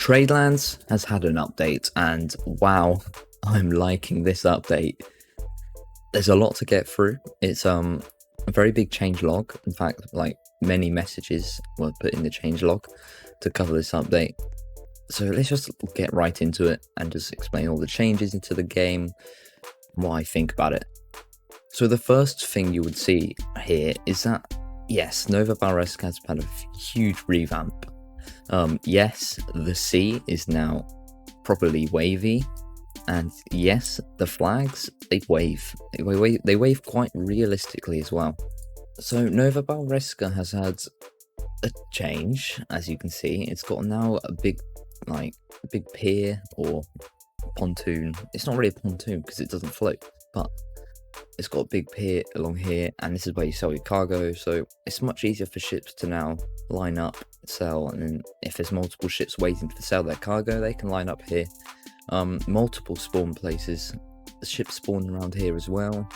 Tradelands has had an update, and wow, I'm liking this update. There's a lot to get through. It's a very big change log. In fact, like many messages were put in the change log to cover this update. So let's just get right into it and just explain all the changes into the game, what I think about it. So the first thing you would see here is that, yes, Novabrus has had a huge revamp. Yes, the sea is now properly wavy, and yes, the flags, they wave. They wave quite realistically as well. So Novabrus has had a change, as you can see. It's got now a big pier or pontoon. It's not really a pontoon because it doesn't float, but it's got a big pier along here, and this is where you sell your cargo. So it's much easier for ships to now line up, sell, and then if there's multiple ships waiting to sell their cargo, they can line up here. Multiple spawn places. The ships spawn around here as well.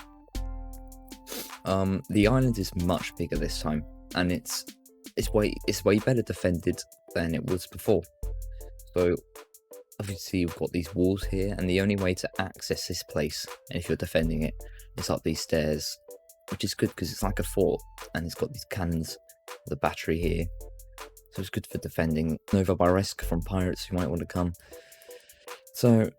The island is much bigger this time, and it's way better defended than it was before. So obviously you've got these walls here, and the only way to access this place, if you're defending it, is up these stairs, which is good because it's like a fort, and it's got these cannons, the battery here, so it's good for defending Novabrus from pirates who might want to come. So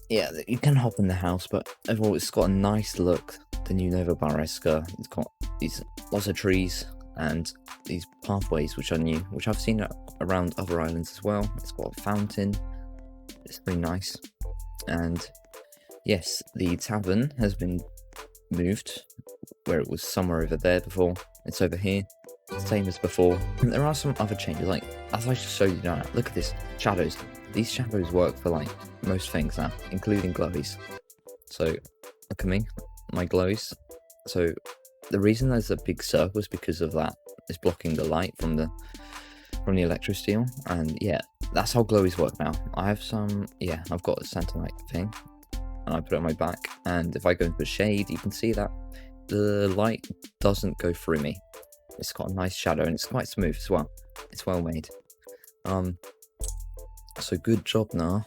yeah, you can hop in the house, but overall it's got a nice look. The new Novabrus, it's got these lots of trees and these pathways which are new, which I've seen around other islands as well. It's got a fountain. It's pretty nice. And yes, the tavern has been moved, where it was somewhere over there before. It's over here, same as before. And there are some other changes, like as I just showed you now. Look at this, shadows. These shadows work for like most things now, including glowies. So look at me, my glowies. So the reason there's a big circle is because of that. It's blocking the light from the electricity, and yeah, that's how glowies work now. I have some, yeah, I've got a Santa light thing, and I put it on my back, and if I go into the shade, you can see that the light doesn't go through me. It's got a nice shadow, and it's quite smooth as well. It's well made. So good job now,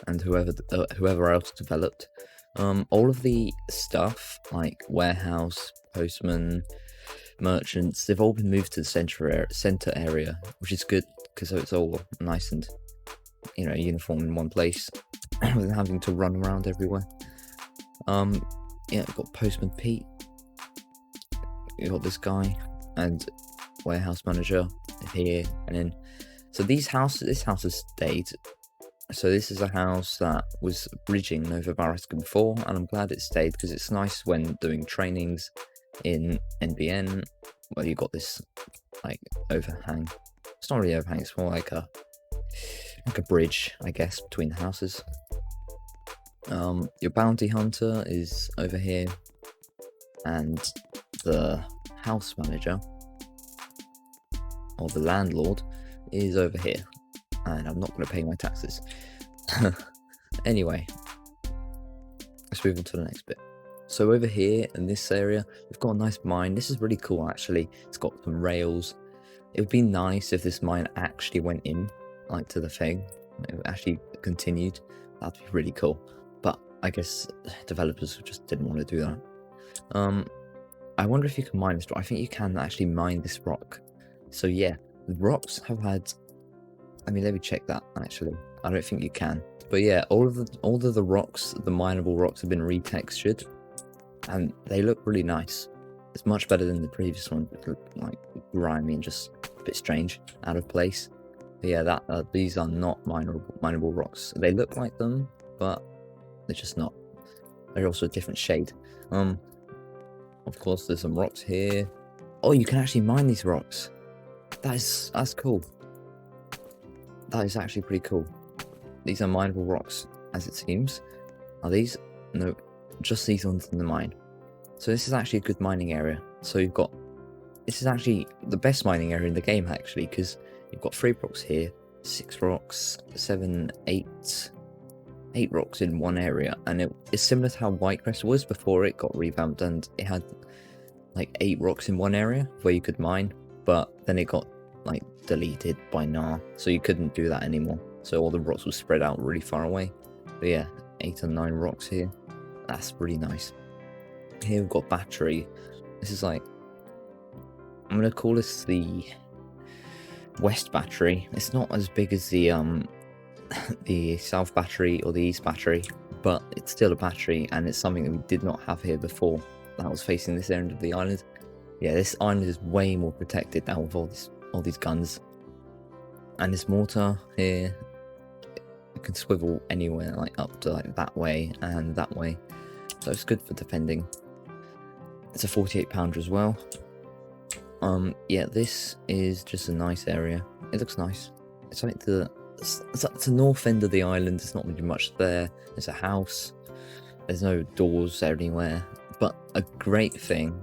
and whoever else developed. All of the stuff like warehouse, postman, merchants, they've all been moved to the center area, which is good because it's all nice and, you know, uniform in one place without having to run around everywhere. Yeah, we've got Postman Pete, you got this guy, and warehouse manager here, and then so this house has stayed. So this is a house that was bridging Novabrus before, and I'm glad it stayed because it's nice when doing trainings in NBN, where you got this like overhang. It's not really overhang, it's more like a bridge, I guess, between the houses. Your bounty hunter is over here, and the house manager or the landlord is over here, and I'm not going to pay my taxes. Anyway, let's move on to the next bit. So over here in this area, we've got a nice mine. This is really cool, actually. It's got some rails. It would be nice if this mine actually went in, like, to the thing. It actually continued. That'd be really cool. But I guess developers just didn't want to do that. I wonder if you can mine this rock. I think you can actually mine this rock. So yeah, the rocks have had, I mean, let me check that actually. I don't think you can. But yeah, all of the rocks, the mineable rocks, have been retextured, and they look really nice. It's much better than the previous one. It looked like grimy and just a bit strange, out of place. But yeah, these are not mineable rocks. They look like them, but they're just not. They're also a different shade. Of course, there's some rocks here. Oh, you can actually mine these rocks. That's cool. That is actually pretty cool. These are mineable rocks, as it seems. Are these? No, just these ones in the mine. So this is actually a good mining area. So you've got, this is actually the best mining area in the game, actually, because you've got 3 rocks here, 6 rocks, 7, 8 rocks in one area, and it's similar to how Whitecrest was before it got revamped, and it had like 8 rocks in one area where you could mine, but then it got like deleted by now, so you couldn't do that anymore. So all the rocks will spread out really far away. But yeah, 8 or 9 rocks here. That's really nice. Here we've got battery. This is like, I'm gonna call this the west battery. It's not as big as the the south battery or the east battery, but it's still a battery, and it's something that we did not have here before. That was facing this end of the island. Yeah, this island is way more protected now with all these guns. And this mortar here, it can swivel anywhere, like up to like that way and that way. So it's good for defending. It's a 48 pounder as well. Yeah, this is just a nice area. It looks nice. It's like it's the north end of the island. There's not really much there. There's a house. There's no doors anywhere. But a great thing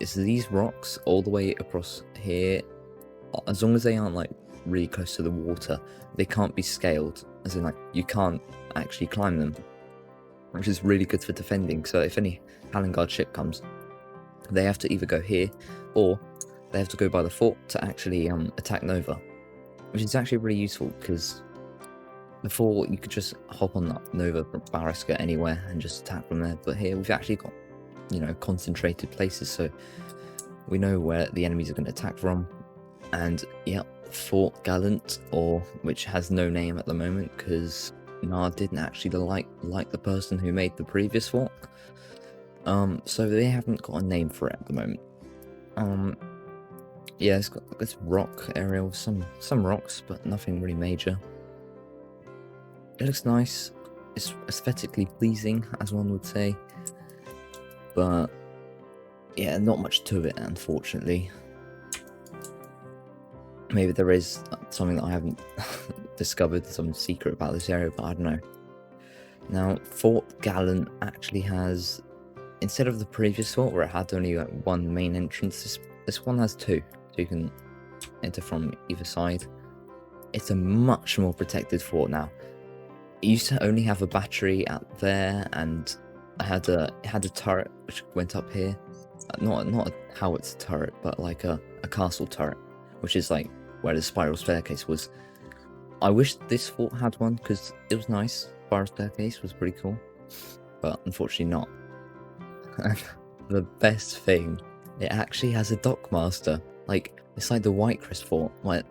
is these rocks all the way across here, as long as they aren't like really close to the water, they can't be scaled. As in, like, you can't actually climb them, which is really good for defending. So if any Halengard ship comes, they have to either go here or they have to go by the fort to actually attack Nova, which is actually really useful because before you could just hop on that Nova Baraska anywhere and just attack from there. But here we've actually got, you know, concentrated places, so we know where the enemies are going to attack from. And yeah, Fort Gallant, or which has no name at the moment because Nard didn't actually like the person who made the previous fort. So they haven't got a name for it at the moment. Yeah, it's got this rock area with some rocks, but nothing really major. It looks nice. It's aesthetically pleasing, as one would say. But yeah, not much to it, unfortunately. Maybe there is something that I haven't discovered, some secret about this area, but I don't know. Now, Fort Gallant actually has, instead of the previous fort where it had only like one main entrance, this one has two, so you can enter from either side. It's a much more protected fort now. It used to only have a battery out there, and it had a turret which went up here. Not a howitzer turret, but like a castle turret, which is like where the spiral staircase was. I wish this fort had one because it was nice. Spiral staircase was pretty cool, but unfortunately not. The best thing, it actually has a dockmaster. Like, it's like the Whitecrest fort, like,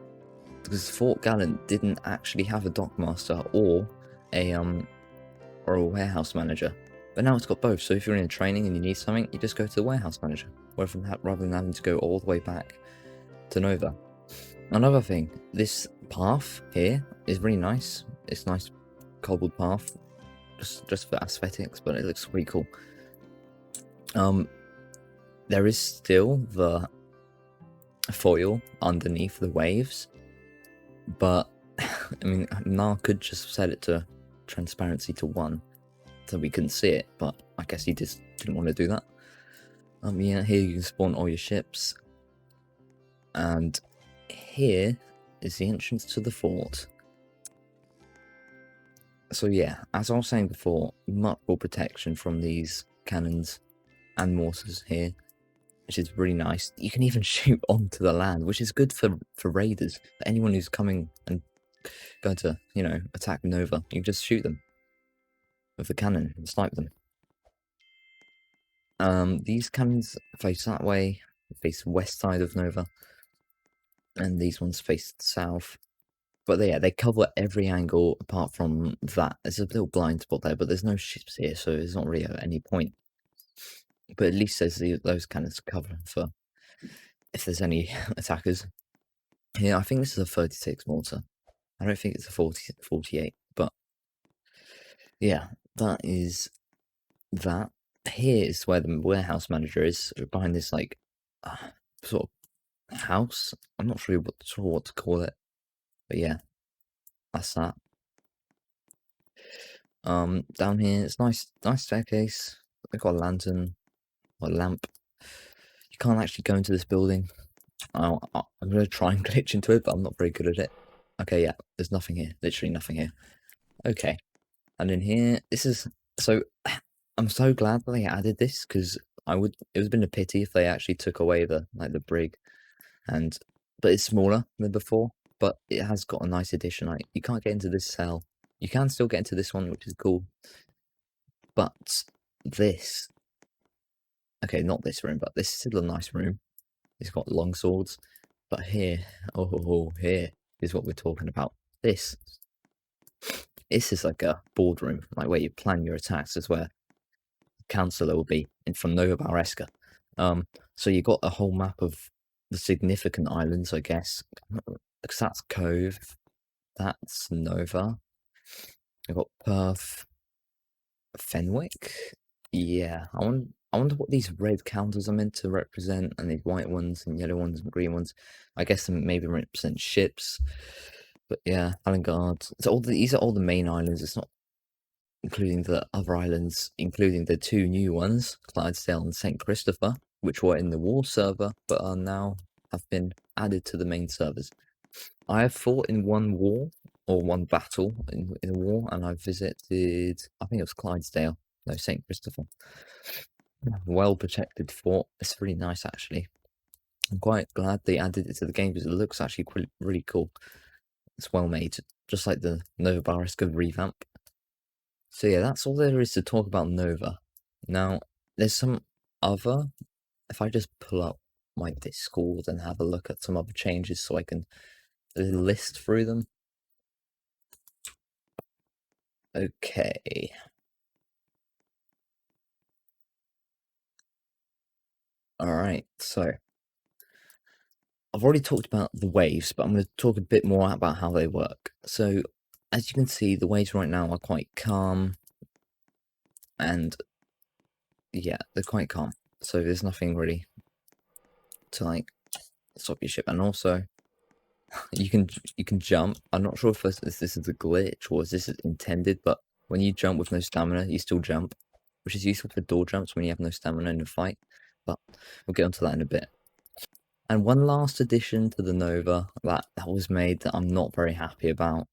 because Fort Gallant didn't actually have a dockmaster or a warehouse manager, but now it's got both. So if you're in a training and you need something, you just go to the warehouse manager, rather than having to go all the way back to Nova. Another thing, this path here is really nice. It's nice cobbled path, just for aesthetics, but it looks pretty cool. There is still the foil underneath the waves, but I mean, Nar could just set it to transparency to 1, so we couldn't see it, but I guess he just didn't want to do that. Yeah, here you can spawn all your ships, and here is the entrance to the fort. So yeah, as I was saying before, much more protection from these cannons and mortars here, which is really nice. You can even shoot onto the land, which is good for raiders. For anyone who's coming and going to, you know, attack Nova, you can just shoot them with the cannon and snipe them. These cannons face that way, face west side of Nova, and these ones face south. But yeah, they cover every angle apart from that. There's a little blind spot there, but there's no ships here, so there's not really at any point. But at least there's those cannons to cover for if there's any attackers. Yeah, I think this is a 36 mortar. I don't think it's a 48, but yeah, that is that. Here is where the warehouse manager is, behind this like sort of house. I'm not sure what to call it, but yeah, that's that. Down here it's nice staircase. They've got a lantern or a lamp. You can't actually go into this building. I'm gonna try and glitch into it, but I'm not very good at it. Okay, yeah, there's nothing here. Literally nothing here. Okay, and in here, this is so. I'm so glad that they added this because it would have been a pity if they actually took away the brig and but it's smaller than before. But it has got a nice addition. Like, you can't get into this cell. You can still get into this one, which is cool. But this, okay, not this room, but this is still a nice room. It's got long swords. But here, oh, here is what we're talking about. This is like a boardroom, like where you plan your attacks. Is where the counselor will be in from Novabrus. So you got a whole map of the significant islands, I guess. Because that's Cove, that's Nova. I've got Perth, Fenwick. Yeah, I wonder what these red counters are meant to represent, and these white ones and yellow ones and green ones. I guess they maybe represent ships. But yeah, Island so these are all the main islands. It's not including the other islands, including the two new ones, Clydesdale and St. Christopher, which were in the war server, but are now have been added to the main servers. I have fought in one war, or one battle in a war, and I visited, I think it was Clydesdale, no, St. Christopher. Well protected fort. It's really nice, actually. I'm quite glad they added it to the game because it looks actually really cool. It's well made, just like the Novabrus revamp. So yeah, that's all there is to talk about Nova. Now, there's some other, if I just pull up my Discord and have a look at some other changes so I can list through them. Okay. Alright, so I've already talked about the waves, but I'm going to talk a bit more about how they work. So, as you can see, the waves right now are quite calm, and yeah, they're quite calm. So there's nothing really to like stop your ship, and also you can jump. I'm not sure if this is a glitch or is this intended, but when you jump with no stamina, you still jump, which is useful for door jumps when you have no stamina in a fight. But we'll get onto that in a bit. And one last addition to the Nova that was made that I'm not very happy about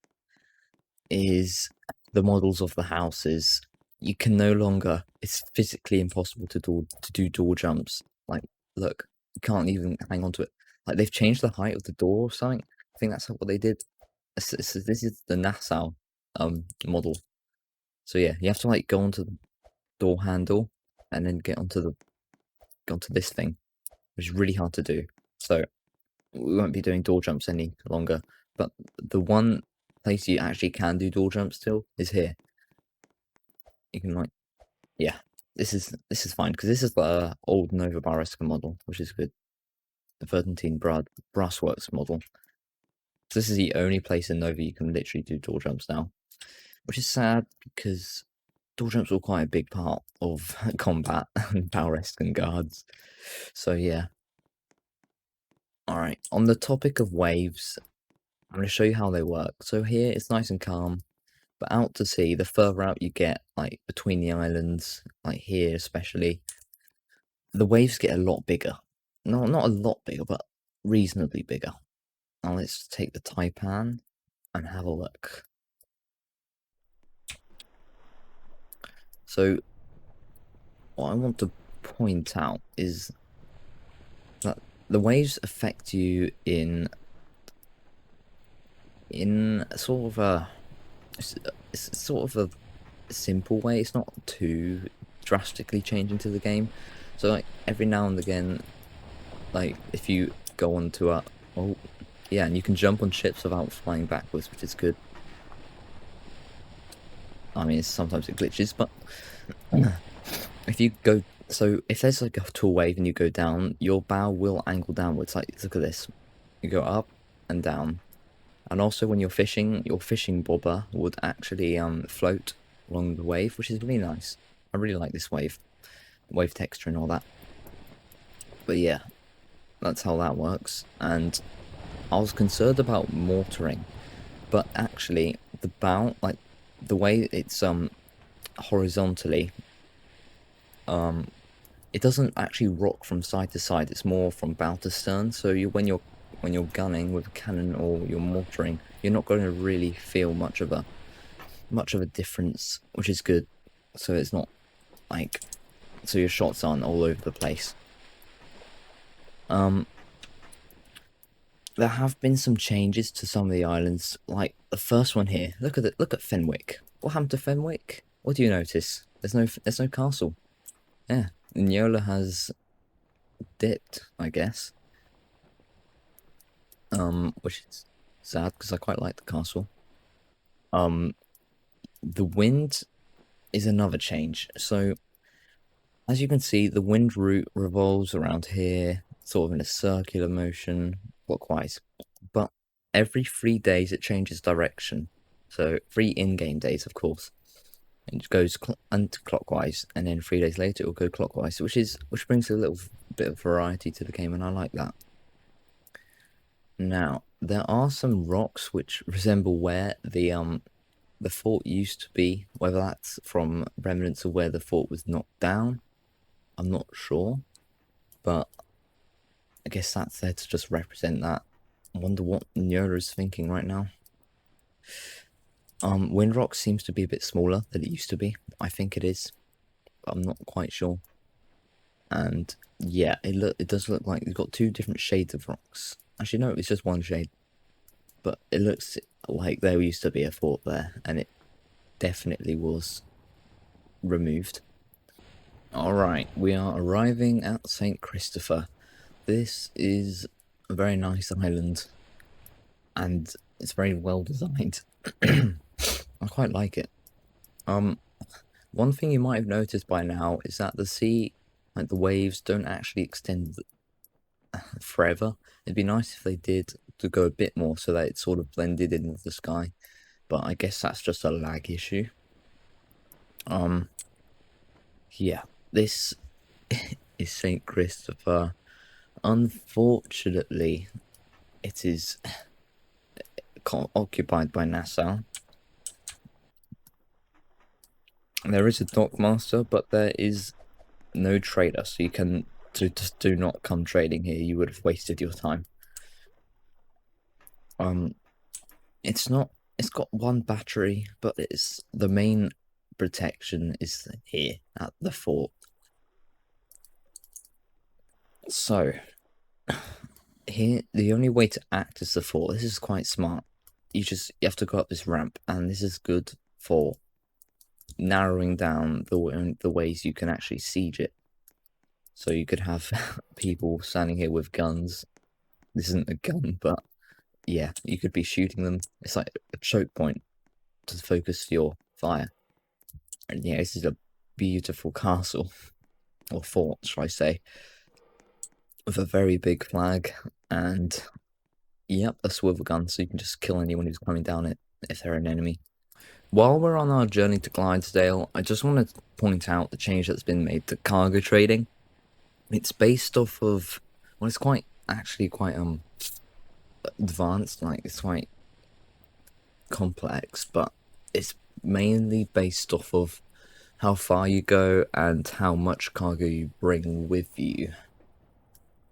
is the models of the houses. You can no longer, it's physically impossible to do door jumps. Like, look, you can't even hang on to it. Like, they've changed the height of the door or something. I think that's what they did. This is the Nassau model. So yeah, you have to like go onto the door handle and then get onto this thing, which is really hard to do. So we won't be doing door jumps any longer. But the one place you actually can do door jumps still is here. You can like, yeah, this is fine because this is the old Novabrus model, which is good. The 13 Brassworks model. So this is the only place in Nova you can literally do door jumps now, which is sad because door jumps were quite a big part of combat and Balrest and guards. So yeah. Alright, on the topic of waves, I'm going to show you how they work. So here it's nice and calm, but out to sea, the further out you get, like between the islands, like here especially, the waves get a lot bigger. No, not a lot bigger, but reasonably bigger. Now let's take the Taipan and have a look. So what I want to point out is that the waves affect you in sort of a it's sort of a simple way. It's not too drastically changing to the game. So like every now and again, like if you go onto a yeah, and you can jump on ships without flying backwards, which is good. I mean, sometimes it glitches, but if you go, so if there's like a tall wave and you go down, your bow will angle downwards. Like, look at this. You go up and down. And also when you're fishing, your fishing bobber would actually float along the wave, which is really nice. I really like this wave texture and all that. But yeah, that's how that works. And I was concerned about mortaring, but actually the bow, like the way it's horizontally, it doesn't actually rock from side to side. It's more from bow to stern. So when you're gunning with a cannon or you're mortaring, you're not going to really feel much of a difference, which is good. So it's not like, so your shots aren't all over the place. there have been some changes to some of the islands. Like the first one here. Look at Fenwick. What happened to Fenwick? What do you notice? There's no castle. Yeah, Nyola has dipped, I guess. Which is sad because I quite like the castle. The wind is another change. So as you can see, the wind route revolves around here, sort of in a circular motion, clockwise. But every 3 days it changes direction. So 3 in-game days, of course. It goes anti-clockwise, and then 3 days later it will go clockwise, which brings a little bit of variety to the game, and I like that. Now there are some rocks which resemble where the fort used to be. Whether that's from remnants of where the fort was knocked down, I'm not sure, but I guess that's there to just represent that. I wonder what Nyola is thinking right now. Windrock seems to be a bit smaller than it used to be. I think it is, but I'm not quite sure. And yeah, it does look like it's got 2 different shades of rocks. Actually, no, it's just 1 shade. But it looks like there used to be a fort there, and it definitely was removed. Alright, we are arriving at St. Christopher. This is a very nice island, and it's very well designed. I quite like it. One thing you might have noticed by now is that the sea, like the waves, don't actually extend forever. It'd be nice if they did to go a bit more so that it sort of blended in with the sky, but I guess that's just a lag issue. Yeah, this is St. Christopher. Unfortunately, it is occupied by Nassau. There is a dockmaster, but there is no trader, so you can just do not come trading here. You would have wasted your time. It's not. It's got 1 battery, but it's the main protection is here at the fort. So here, the only way to access the fort. This is quite smart. You have to go up this ramp, and this is good for narrowing down the ways you can actually siege it. So you could have people standing here with guns. This isn't a gun, but yeah, you could be shooting them. It's like a choke point to focus your fire. And yeah, this is a beautiful castle, or fort, shall I say, with a very big flag, and yep, a swivel gun, so you can just kill anyone who's coming down it if they're an enemy. While we're on our journey to Clydesdale, I just want to point out the change that's been made to cargo trading. It's based off of, well, it's actually quite advanced, like it's quite complex, but it's mainly based off of how far you go and how much cargo you bring with you.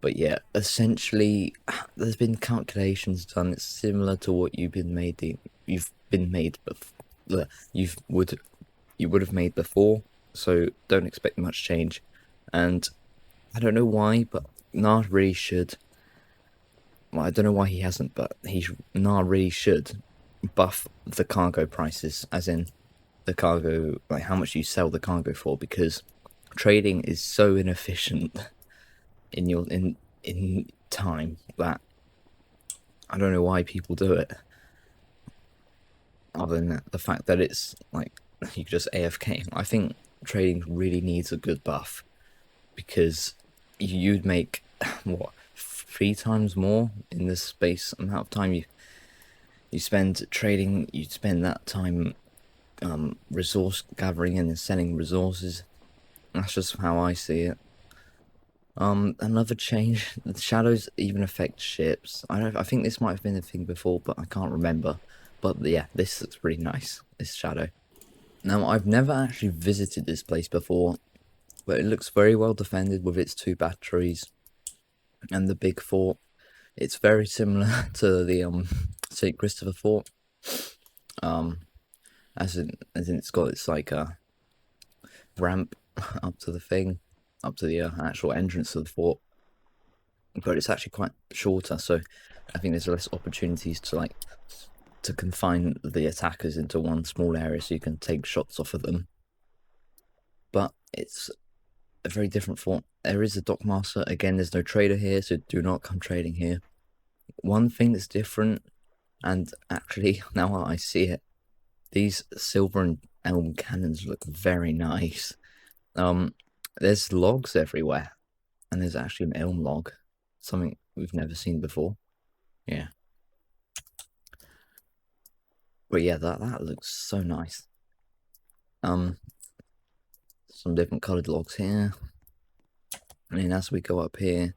But yeah, essentially, there's been calculations done. It's similar to what you would have made before. So don't expect much change. And I don't know why, but Nar really should. Well, I don't know why he hasn't, but Nar really should buff the cargo prices, as in the cargo, like how much you sell the cargo for, because trading is so inefficient in time that I don't know why people do it. Other than the fact that it's like you just AFK. I think trading really needs a good buff, because you'd make what 3 times more in this space amount of time you spend trading. You'd spend that time resource gathering and then selling resources. That's just how I see it. Another change, the shadows even affect ships. I think this might have been a thing before, but I can't remember. But yeah, this looks pretty nice, this shadow. Now, I've never actually visited this place before, but it looks very well defended with its 2 batteries and the big fort. It's very similar to the St. Christopher fort. As in it's got its like a ramp up to the thing, up to the actual entrance of the fort. but it's actually quite shorter, so I think there's less opportunities to confine the attackers into one small area so you can take shots off of them. But it's a very different fort. There is a dockmaster. Again, there's no trader here, so do not come trading here. One thing that's different, and actually now I see it, these silver and elm cannons look very nice. There's logs everywhere, and there's actually an elm log, something we've never seen before. Yeah. But yeah, that looks so nice. Some different coloured logs here. I mean, as we go up here,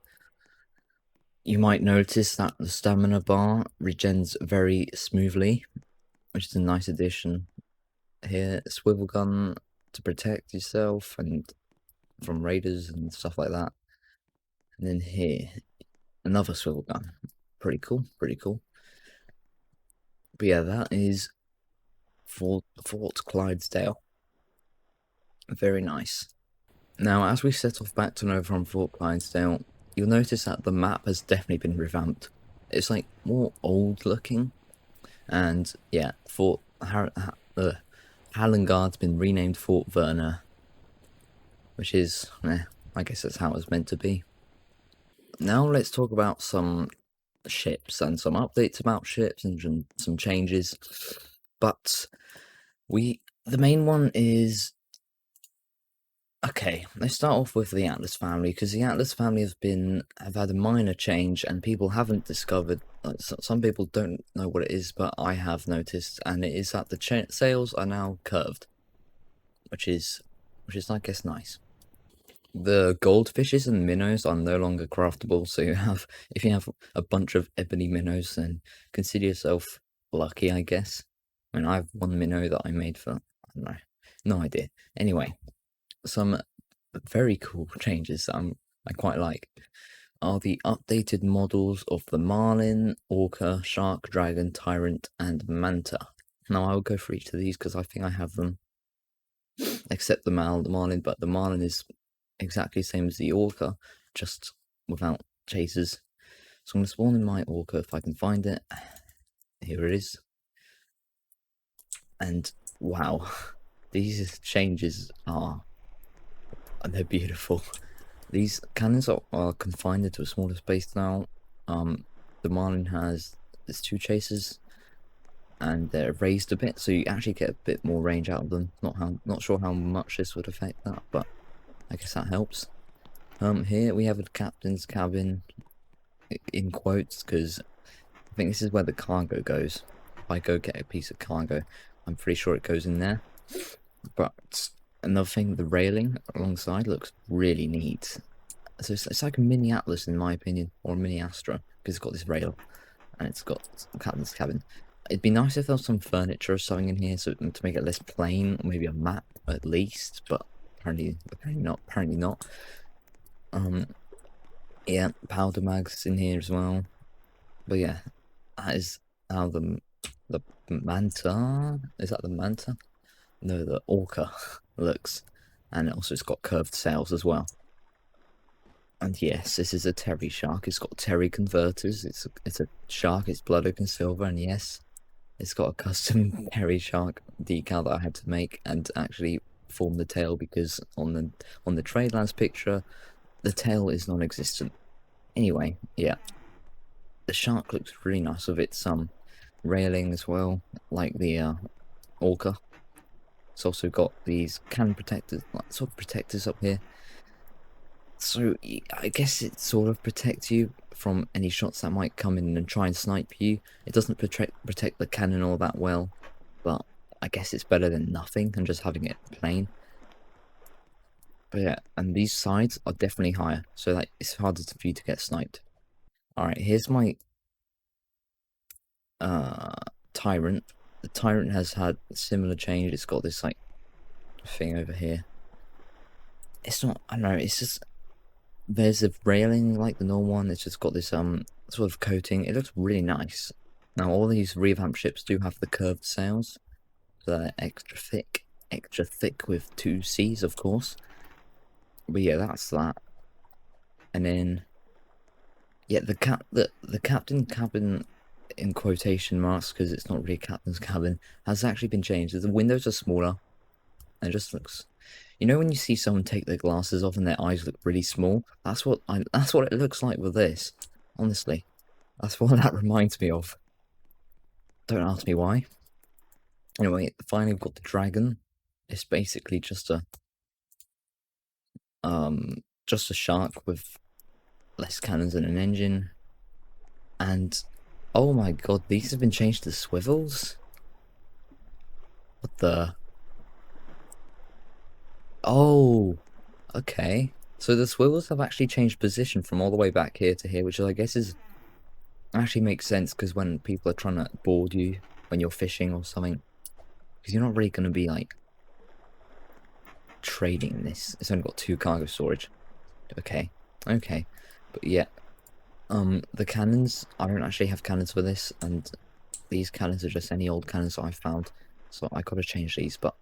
you might notice that the stamina bar regens very smoothly, which is a nice addition. Here, a swivel gun to protect yourself and from raiders and stuff like that. And then here, another swivel gun. Pretty cool, pretty cool. But yeah, that is Fort Clydesdale. Very nice. Now, as we set off back to Nova from Fort Clydesdale, you'll notice that the map has definitely been revamped. It's like more old looking, and yeah, Fort Hallengard's been renamed Fort Werner, which is, I guess that's how it's meant to be. Now let's talk about some ships and some updates about ships and some changes. But the main one is, okay, let's start off with the Atlas family, because the Atlas family have had a minor change, and people haven't discovered. Some people don't know what it is, but I have noticed, and it is that the sails are now curved, which is I guess nice. The goldfishes and minnows are no longer craftable, so if you have a bunch of ebony minnows, then consider yourself lucky, I guess. I mean, I have one minnow that I made for, I don't know, no idea. Anyway, some very cool changes that I quite like are the updated models of the marlin, orca, shark, dragon, tyrant, and manta. Now I will go for each of these because I think I have them, except the marlin, but the marlin is exactly the same as the orca, just without chasers. So I'm going to spawn in my orca if I can find it. Here it is. And wow, these changes they're beautiful. These cannons are confined into a smaller space now. The marlin has its 2 chasers, and they're raised a bit, so you actually get a bit more range out of them. Not sure how much this would affect that, but I guess that helps. Here we have a captain's cabin, in quotes, because I think this is where the cargo goes. If I go get a piece of cargo, I'm pretty sure it goes in there. But another thing, the railing alongside looks really neat. So it's like a mini Atlas in my opinion, or a mini Astra, because it's got this rail and it's got captain's cabin. It'd be nice if there was some furniture or something in here, so to make it less plain, maybe a map at least. But apparently not. Yeah, powder mags in here as well. But yeah, that is how the manta, is that the manta? No, the orca looks, and also it's got curved sails as well. And yes, this is a Terry shark. It's got Terry converters. It's a shark. It's blood oak and silver, and yes, it's got a custom Terry shark decal that I had to make and actually form the tail, because on the Tradelands picture, the tail is non-existent. Anyway, yeah, the shark looks really nice with its railing as well, like the orca. It's also got these cannon protectors, like sort of protectors up here. So I guess it sort of protects you from any shots that might come in and try and snipe you. It doesn't protect the cannon all that well, but I guess it's better than nothing and just having it plain. But yeah, and these sides are definitely higher, so like it's harder for you to get sniped. Alright, here's my tyrant. The tyrant has had a similar change. It's got this like thing over here. It's not, I don't know, it's just, there's a railing like the normal one. It's just got this sort of coating. It looks really nice. Now all these revamp ships do have the curved sails, so they're extra thick with 2 C's of course. But yeah, that's that. And then Yeah, the captain cabin in quotation marks because it's not really a captain's cabin has actually been changed. The windows are smaller and it just looks. You know when you see someone take their glasses off and their eyes look really small? That's what it looks like with this. Honestly, that's what that reminds me of. Don't ask me why. Anyway, finally we've got the dragon. It's basically just a shark with less cannons and an engine. And oh my god, these have been changed to swivels? What the? Oh, okay. So the swivels have actually changed position from all the way back here to here, which I guess is actually makes sense because when people are trying to board you when you're fishing or something, because you're not really going to be like trading this. It's only got 2 cargo storage. Okay, okay, but yeah, the cannons. I don't actually have cannons for this, and these cannons are just any old cannons that I found, so I gotta change these. But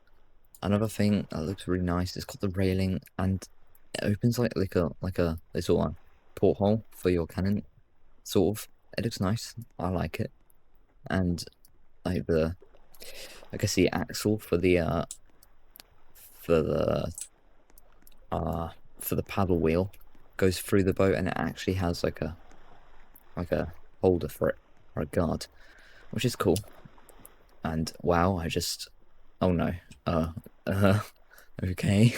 another thing that looks really nice is got the railing, and it opens like a little porthole for your cannon, sort of. It looks nice. I like it, and like I guess the axle for for the for the paddle wheel goes through the boat, and it actually has like a holder for it or a guard, which is cool. And wow, oh no, okay,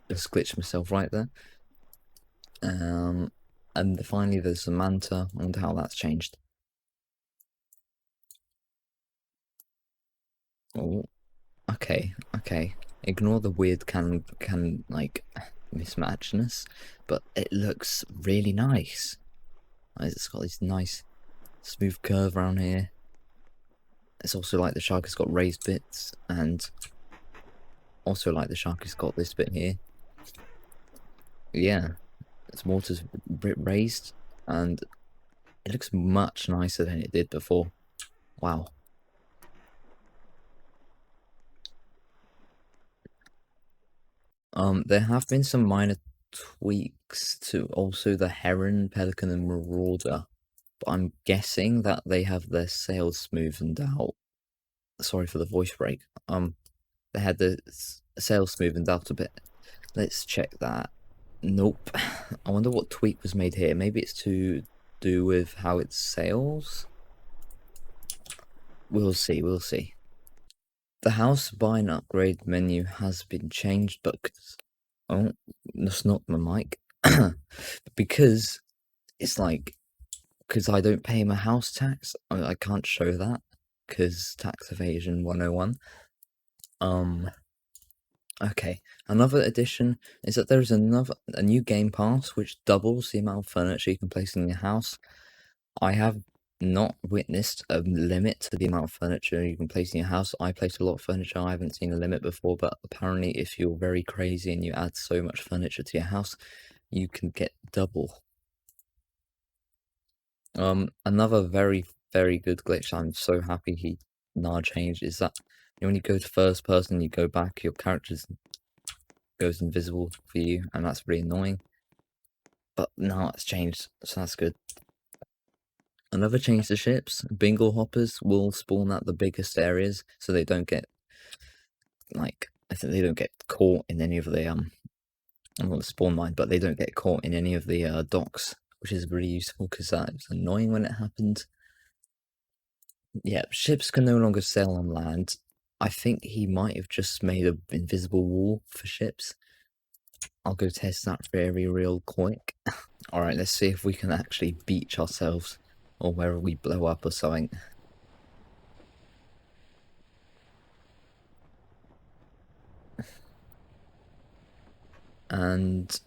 just glitched myself right there. And finally there's the manta. I wonder how that's changed. Oh, okay, okay. Ignore the weird can like mismatchness, but it looks really nice. It's got this nice smooth curve around here. It's also like the shark has got raised bits, and also like the shark has got this bit here. Yeah, its water's raised, and it looks much nicer than it did before. Wow. There have been some minor tweaks to also the heron, pelican, and marauder, but I'm guessing that they have their sails smoothened out. Sorry for the voice break. They had the sails smoothened out a bit. Let's check that. Nope. I wonder what tweak was made here. Maybe it's to do with how it sails? We'll see, we'll see. The house buy and upgrade menu has been changed, but oh, that's not my mic. Because it's like, because I don't pay my house tax, I can't show that because tax evasion 101. Okay, another addition is that there is a new game pass which doubles the amount of furniture you can place in your house. I have not witnessed a limit to the amount of furniture you can place in your house. I place a lot of furniture. I haven't seen a limit before, but apparently if you're very crazy and you add so much furniture to your house, you can get double. Another very, very good glitch I'm so happy he changed is that when you go to first person, you go back, your character goes invisible for you, and that's really annoying. But now it's changed, so that's good. Another change to ships, bingle hoppers will spawn at the biggest areas, so they don't get they don't get caught in any of the I'm not the spawn mine, but they don't get caught in any of the docks, which is really useful because that was annoying when it happened. Yeah, ships can no longer sail on land. I think he might have just made an invisible wall for ships. I'll go test that very real quick. Alright, let's see if we can actually beach ourselves or wherever we blow up or something. And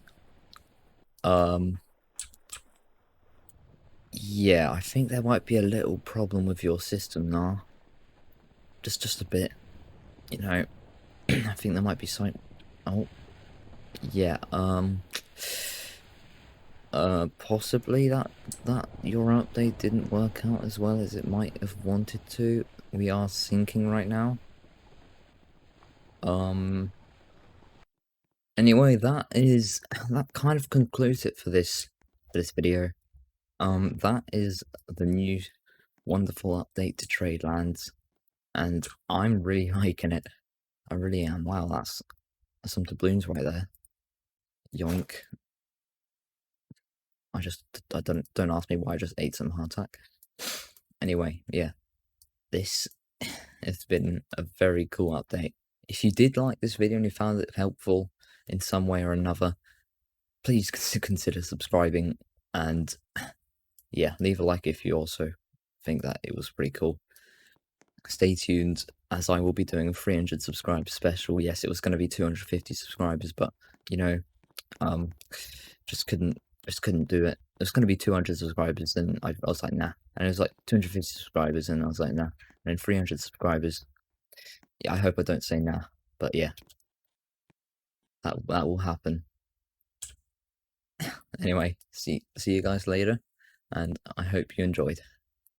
yeah, I think there might be a little problem with your system now. Just a bit. You know, I think there might be something. Oh, yeah, possibly that your update didn't work out as well as it might have wanted to. We are sinking right now. Anyway, that kind of concludes it for this for this video. That is the new wonderful update to Tradelands, and I'm really liking it. I really am. Wow, that's some doubloons right there. Yoink. I don't ask me why I just ate some hardtack. Anyway, yeah. This has been a very cool update. If you did like this video and you found it helpful in some way or another, please consider subscribing, and yeah, leave a like if you also think that it was pretty cool. Stay tuned, as I will be doing a 300 subscribe special. Yes, it was going to be 250 subscribers, but you know, just couldn't do it. It was going to be 200 subscribers, and I was like, nah. And it was like 250 subscribers, and I was like, nah. And then 300 subscribers. Yeah, I hope I don't say nah, but yeah, that will happen. Anyway, see you guys later, and I hope you enjoyed.